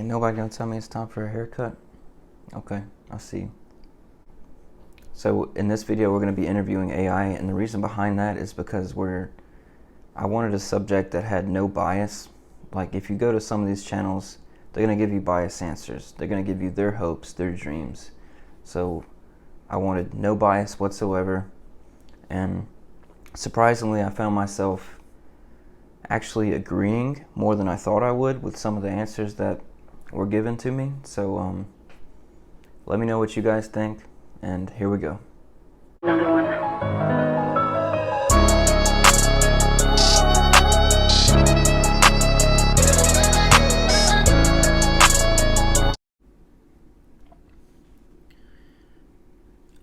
Wait, nobody gonna tell me it's time for a haircut? Okay, I see. So in this video, we're gonna be interviewing AI, and the reason behind that is because I wanted a subject that had no bias. Like if you go to some of these channels, they're gonna give you biased answers. They're gonna give you their hopes, their dreams. So I wanted no bias whatsoever, and surprisingly, I found myself actually agreeing more than I thought I would with some of the answers that were given to me. So let me know what you guys think, and here we go. Another one.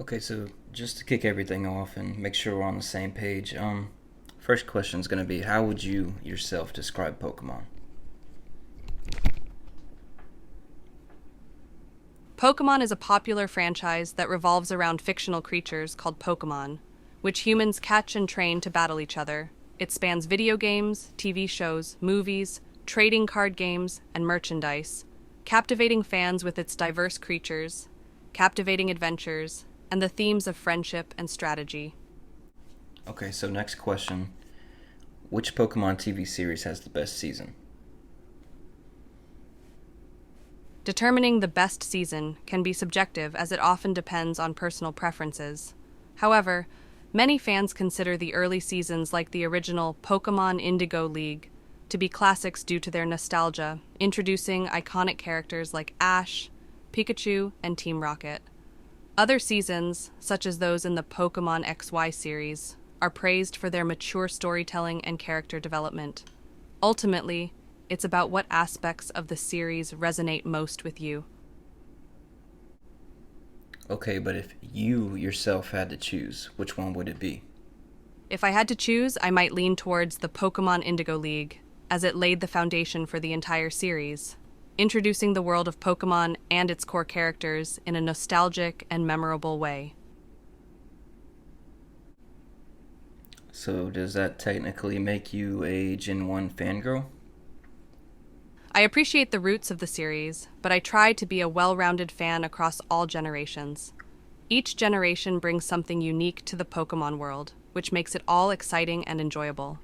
Okay, so just to kick everything off and make sure we're on the same page, first question is going to be, how would you yourself describe Pokemon? Pokémon is a popular franchise that revolves around fictional creatures called Pokémon, which humans catch and train to battle each other. It spans video games, TV shows, movies, trading card games, and merchandise, captivating fans with its diverse creatures, captivating adventures, and the themes of friendship and strategy. Okay, so next question. Which Pokemon TV series has the best season? Determining the best season can be subjective as it often depends on personal preferences. However, many fans consider the early seasons like the original Pokémon Indigo League to be classics due to their nostalgia, introducing iconic characters like Ash, Pikachu, and Team Rocket. Other seasons, such as those in the Pokémon XY series, are praised for their mature storytelling and character development. Ultimately, it's about what aspects of the series resonate most with you. Okay, but if you yourself had to choose, which one would it be? If I had to choose, I might lean towards the Pokémon Indigo League, as it laid the foundation for the entire series, introducing the world of Pokémon and its core characters in a nostalgic and memorable way. So does that technically make you a Gen 1 fangirl? I appreciate the roots of the series, but I try to be a well-rounded fan across all generations. Each generation brings something unique to the Pokémon world, which makes it all exciting and enjoyable.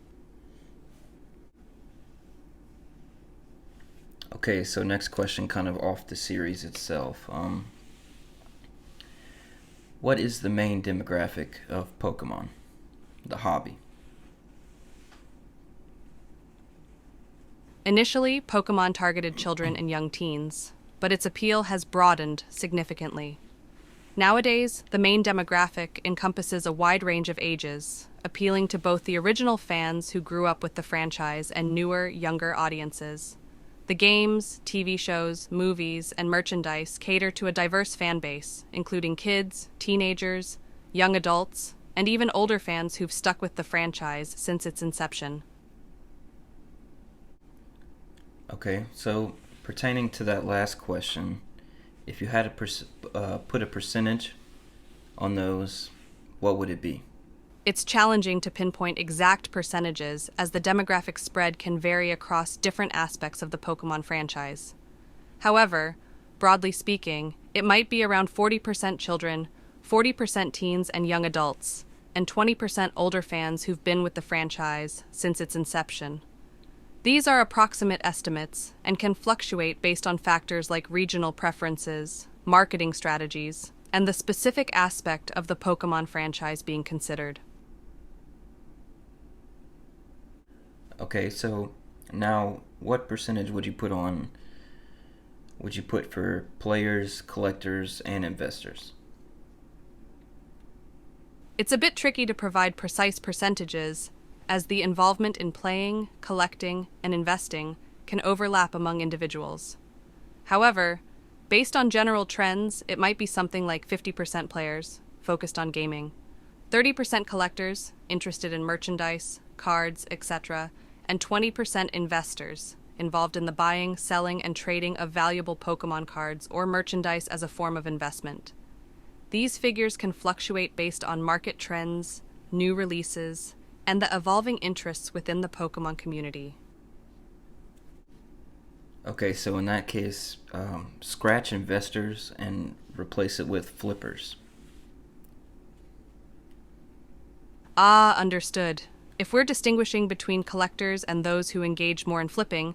Okay, so next question, kind of off the series itself. What is the main demographic of Pokemon, the hobby? Initially, Pokémon targeted children and young teens, but its appeal has broadened significantly. Nowadays, the main demographic encompasses a wide range of ages, appealing to both the original fans who grew up with the franchise and newer, younger audiences. The games, TV shows, movies, and merchandise cater to a diverse fan base, including kids, teenagers, young adults, and even older fans who've stuck with the franchise since its inception. Okay, so pertaining to that last question, if you had to put a percentage on those, what would it be? It's challenging to pinpoint exact percentages as the demographic spread can vary across different aspects of the Pokémon franchise. However, broadly speaking, it might be around 40% children, 40% teens and young adults, and 20% older fans who've been with the franchise since its inception. These are approximate estimates and can fluctuate based on factors like regional preferences, marketing strategies, and the specific aspect of the Pokémon franchise being considered. Okay, so now what percentage would you put for players, collectors, and investors? It's a bit tricky to provide precise percentages, as the involvement in playing, collecting, and investing can overlap among individuals. However, based on general trends, it might be something like 50% players, focused on gaming, 30% collectors, interested in merchandise, cards, etc., and 20% investors, involved in the buying, selling, and trading of valuable Pokémon cards or merchandise as a form of investment. These figures can fluctuate based on market trends, new releases, and the evolving interests within the Pokémon community. Okay, so in that case, scratch investors and replace it with flippers. Ah, understood. If we're distinguishing between collectors and those who engage more in flipping,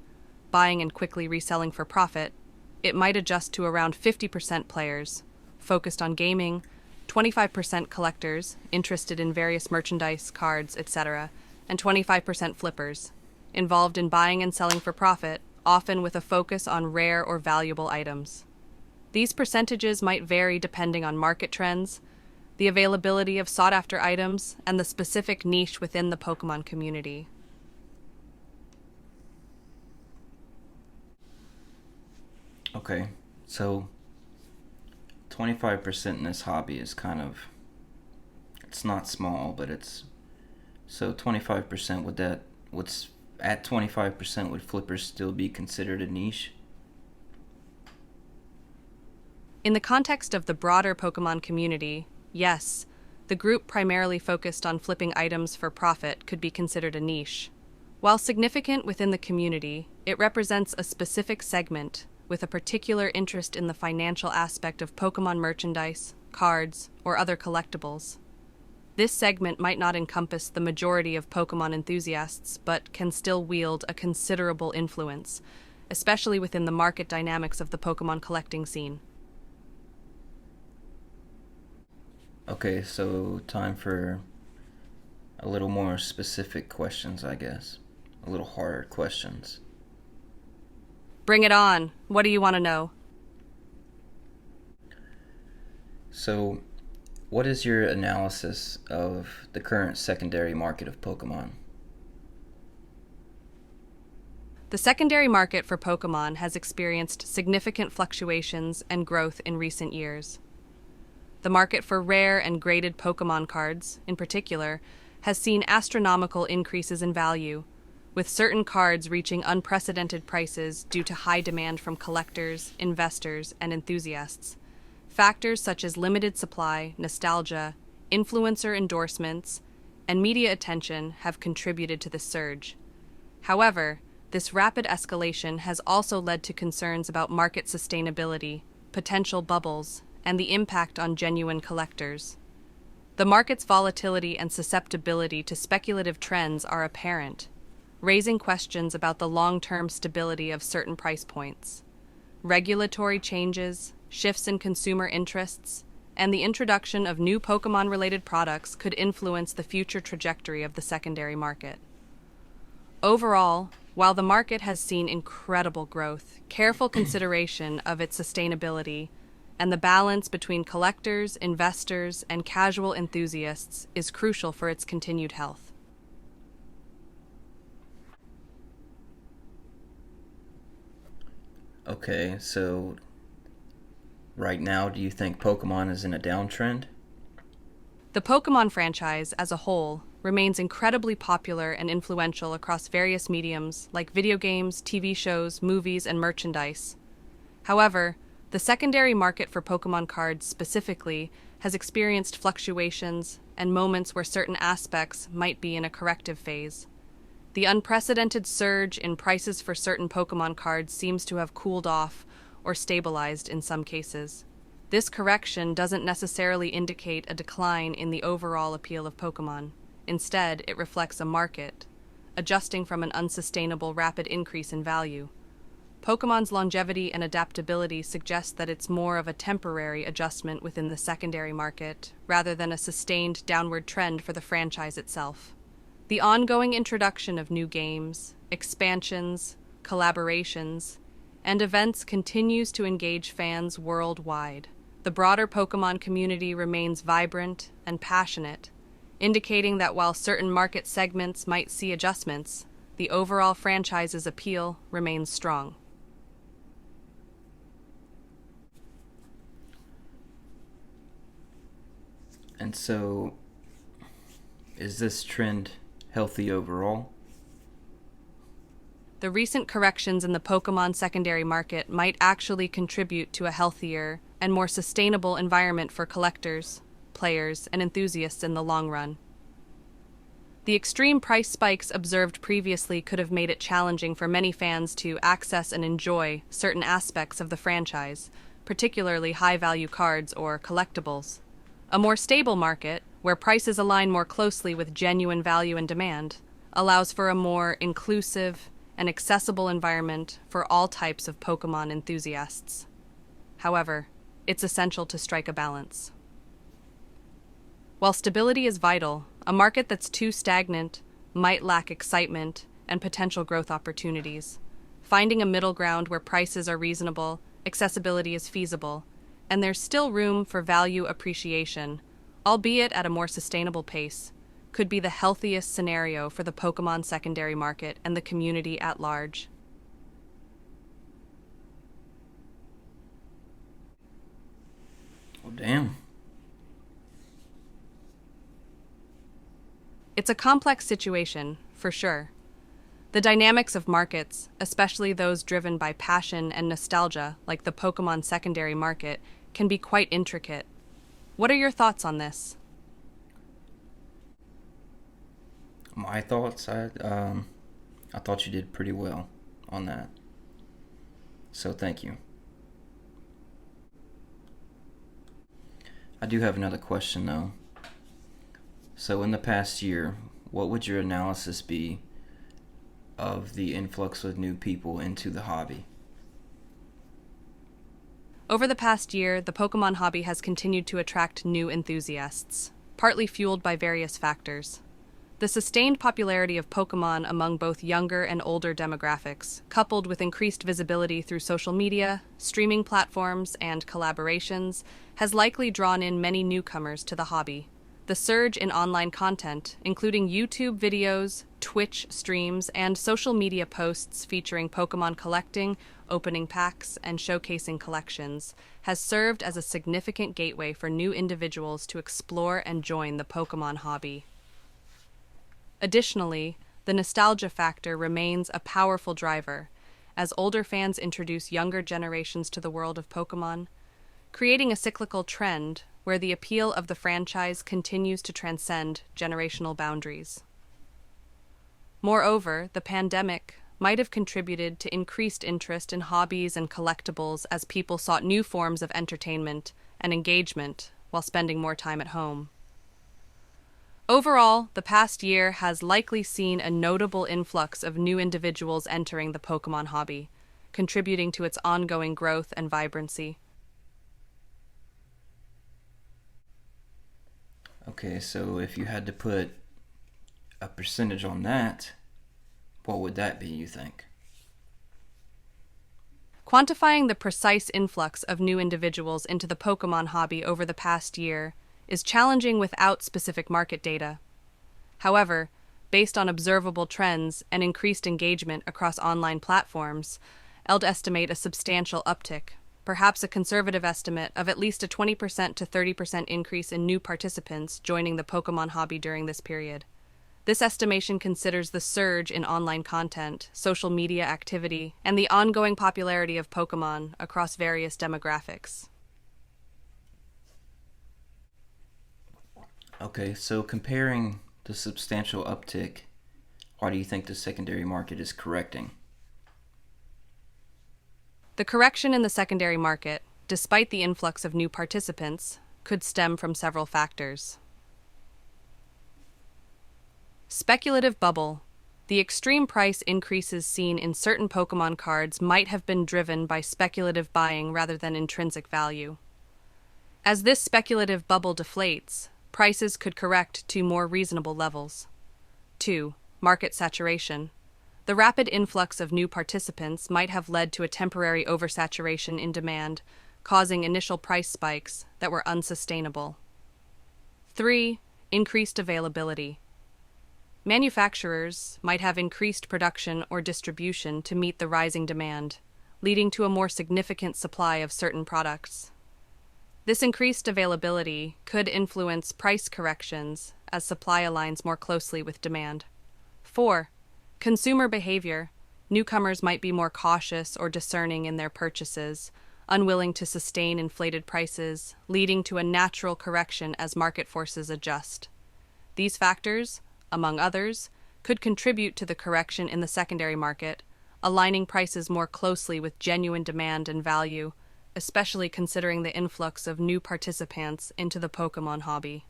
buying and quickly reselling for profit, it might adjust to around 50% players, focused on gaming, 25% collectors, interested in various merchandise, cards, etc., and 25% flippers, involved in buying and selling for profit, often with a focus on rare or valuable items. These percentages might vary depending on market trends, the availability of sought after items, and the specific niche within the Pokemon community. Okay, so 25% in this hobby is it's not small, but so 25% what's at 25% would flippers still be considered a niche? In the context of the broader Pokemon community, yes, the group primarily focused on flipping items for profit could be considered a niche. While significant within the community, it represents a specific segment with a particular interest in the financial aspect of Pokemon merchandise, cards, or other collectibles. This segment might not encompass the majority of Pokemon enthusiasts, but can still wield a considerable influence, especially within the market dynamics of the Pokemon collecting scene. Okay, so time for a little more specific questions, I guess. A little harder questions. Bring it on. What do you want to know? So, what is your analysis of the current secondary market of Pokemon? The secondary market for Pokemon has experienced significant fluctuations and growth in recent years. The market for rare and graded Pokemon cards, in particular, has seen astronomical increases in value, with certain cards reaching unprecedented prices due to high demand from collectors, investors, and enthusiasts. Factors such as limited supply, nostalgia, influencer endorsements, and media attention have contributed to this surge. However, this rapid escalation has also led to concerns about market sustainability, potential bubbles, and the impact on genuine collectors. The market's volatility and susceptibility to speculative trends are apparent, raising questions about the long-term stability of certain price points. Regulatory changes, shifts in consumer interests, and the introduction of new Pokemon-related products could influence the future trajectory of the secondary market. Overall, while the market has seen incredible growth, careful consideration of its sustainability and the balance between collectors, investors, and casual enthusiasts is crucial for its continued health. Okay, so right now, do you think Pokemon is in a downtrend? The Pokemon franchise, as a whole, remains incredibly popular and influential across various mediums like video games, TV shows, movies, and merchandise. However, the secondary market for Pokemon cards specifically has experienced fluctuations and moments where certain aspects might be in a corrective phase. The unprecedented surge in prices for certain Pokemon cards seems to have cooled off or stabilized in some cases. This correction doesn't necessarily indicate a decline in the overall appeal of Pokemon. Instead, it reflects a market, adjusting from an unsustainable rapid increase in value. Pokemon's longevity and adaptability suggest that it's more of a temporary adjustment within the secondary market, rather than a sustained downward trend for the franchise itself. The ongoing introduction of new games, expansions, collaborations, and events continues to engage fans worldwide. The broader Pokemon community remains vibrant and passionate, indicating that while certain market segments might see adjustments, the overall franchise's appeal remains strong. And so, is this trend healthy overall? The recent corrections in the Pokemon secondary market might actually contribute to a healthier and more sustainable environment for collectors, players, and enthusiasts in the long run. The extreme price spikes observed previously could have made it challenging for many fans to access and enjoy certain aspects of the franchise, particularly high-value cards or collectibles. A more stable market, where prices align more closely with genuine value and demand, allows for a more inclusive and accessible environment for all types of Pokémon enthusiasts. However, it's essential to strike a balance. While stability is vital, a market that's too stagnant might lack excitement and potential growth opportunities. Finding a middle ground where prices are reasonable, accessibility is feasible, and there's still room for value appreciation, albeit at a more sustainable pace, could be the healthiest scenario for the Pokémon secondary market and the community at large. Well, damn. It's a complex situation, for sure. The dynamics of markets, especially those driven by passion and nostalgia, like the Pokémon secondary market, can be quite intricate. What are your thoughts on this? My thoughts, I thought you did pretty well on that. So thank you. I do have another question though. So in the past year, what would your analysis be of the influx of new people into the hobby? Over the past year, the Pokémon hobby has continued to attract new enthusiasts, partly fueled by various factors. The sustained popularity of Pokémon among both younger and older demographics, coupled with increased visibility through social media, streaming platforms, and collaborations, has likely drawn in many newcomers to the hobby. The surge in online content, including YouTube videos, Twitch streams, and social media posts featuring Pokémon collecting, opening packs, and showcasing collections, has served as a significant gateway for new individuals to explore and join the Pokémon hobby. Additionally, the nostalgia factor remains a powerful driver, as older fans introduce younger generations to the world of Pokémon, creating a cyclical trend where the appeal of the franchise continues to transcend generational boundaries. Moreover, the pandemic might have contributed to increased interest in hobbies and collectibles as people sought new forms of entertainment and engagement while spending more time at home. Overall, the past year has likely seen a notable influx of new individuals entering the Pokémon hobby, contributing to its ongoing growth and vibrancy. Okay, so if you had to put a percentage on that, what would that be, you think? Quantifying the precise influx of new individuals into the Pokémon hobby over the past year is challenging without specific market data. However, based on observable trends and increased engagement across online platforms, I'd estimate a substantial uptick, perhaps a conservative estimate of at least a 20% to 30% increase in new participants joining the Pokémon hobby during this period. This estimation considers the surge in online content, social media activity, and the ongoing popularity of Pokémon across various demographics. Okay, so comparing the substantial uptick, why do you think the secondary market is correcting? The correction in the secondary market, despite the influx of new participants, could stem from several factors. Speculative bubble. The extreme price increases seen in certain Pokémon cards might have been driven by speculative buying rather than intrinsic value. As this speculative bubble deflates, prices could correct to more reasonable levels. 2. Market saturation. The rapid influx of new participants might have led to a temporary oversaturation in demand, causing initial price spikes that were unsustainable. 3. Increased availability. Manufacturers might have increased production or distribution to meet the rising demand, leading to a more significant supply of certain products. This increased availability could influence price corrections as supply aligns more closely with demand. 4. Consumer behavior. Newcomers might be more cautious or discerning in their purchases, unwilling to sustain inflated prices, leading to a natural correction as market forces adjust. These factors, among others, could contribute to the correction in the secondary market, aligning prices more closely with genuine demand and value, especially considering the influx of new participants into the Pokémon hobby.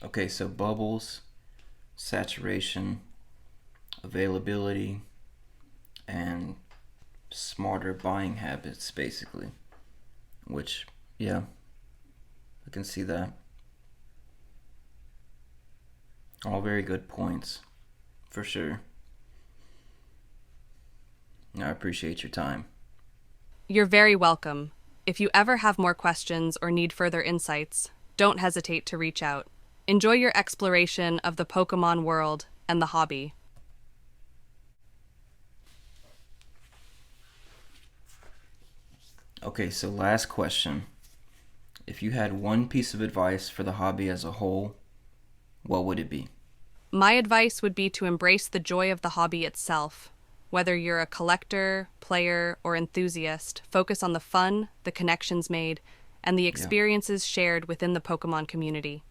Okay, so bubbles, saturation, availability, and smarter buying habits, basically. Which, yeah, I can see that. All very good points, for sure. I appreciate your time. You're very welcome. If you ever have more questions or need further insights, don't hesitate to reach out. Enjoy your exploration of the Pokémon world and the hobby. Okay, so last question. If you had one piece of advice for the hobby as a whole, what would it be? My advice would be to embrace the joy of the hobby itself. Whether you're a collector, player, or enthusiast, focus on the fun, the connections made, and the experiences shared within the Pokémon community.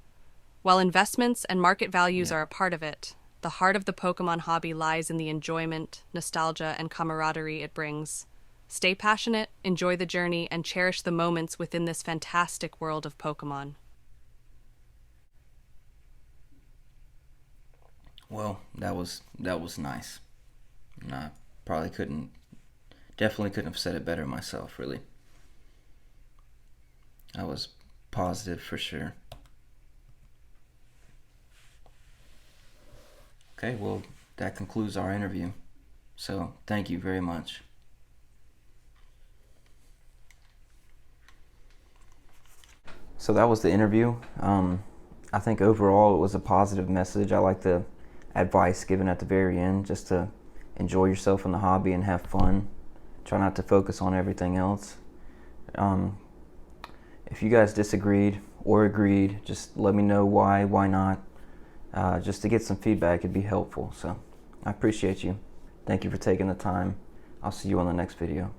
While investments and market values are a part of it, the heart of the Pokémon hobby lies in the enjoyment, nostalgia, and camaraderie it brings. Stay passionate, enjoy the journey, and cherish the moments within this fantastic world of Pokémon. Well, that was nice. And I definitely couldn't have said it better myself, really. I was positive for sure. Okay, well, that concludes our interview. So, thank you very much. So that was the interview. I think overall it was a positive message. I like the advice given at the very end, just to enjoy yourself in the hobby and have fun. Try not to focus on everything else. If you guys disagreed or agreed, just let me know why not. Just to get some feedback, it'd be helpful. So I appreciate you. Thank you for taking the time. I'll see you on the next video.